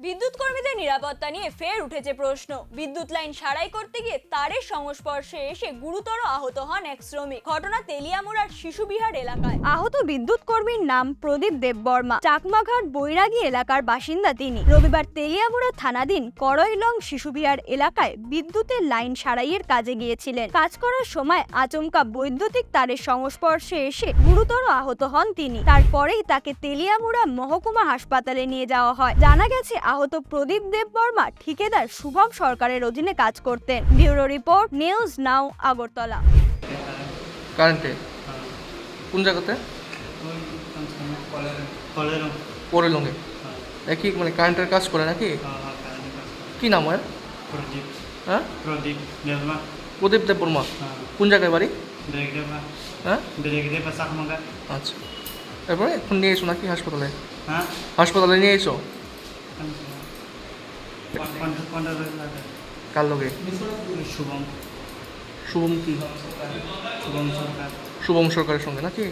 বিদ্যুৎ কর্মীদের নিরাপত্তা নিয়ে ফের উঠেছে প্রশ্ন। বিদ্যুৎ লাইন সারাই করতে গিয়ে তারের সংস্পর্শে এসে গুরুতর আহত হন এক শ্রমিক। ঘটনা তেলিয়ামুড়ার শিশুবিহার এলাকায়। আহত বিদ্যুৎ কর্মীর নাম প্রদীপ দেববর্মা। চাকমাঘাট বৈরাগী এলাকার বাসিন্দা তিনি। রবিবার তেলিয়ামুড়া থানাধীন করইলং শিশুবিহার এলাকায় বিদ্যুতের লাইন সারাইয়ের কাজে গিয়েছিলেন। কাজ করার সময় আচমকা বৈদ্যুতিক তারের সংস্পর্শে এসে গুরুতর আহত হন তিনি। তারপরেই তাকে তেলিয়ামুড়া মহকুমা হাসপাতালে নিয়ে যাওয়া হয়। জানা গেছে আহত প্রদীপ দেববর্মা ঠিকাদার শুভম সরকারের অধীনে কাজ করতেন। Bureau report, news now, Agartala. কারেন্টে কোন জায়গাতে? করইলংয়ে। একই মানে কারেন্টের কাজ করে নাকি? কি নাম ওর? হ্যাঁ, প্রদীপ দেববর্মা। কোন জায়গায় বাড়ি? হ্যাঁ, আচ্ছা। এরপরে এখন নিয়ে এসো নাকি হাসপাতালে? হাসপাতালে নিয়ে এসো। কার লগে? শুভম শুভম কি? শুভম সরকার। শুভম সরকারের সঙ্গে নাকি?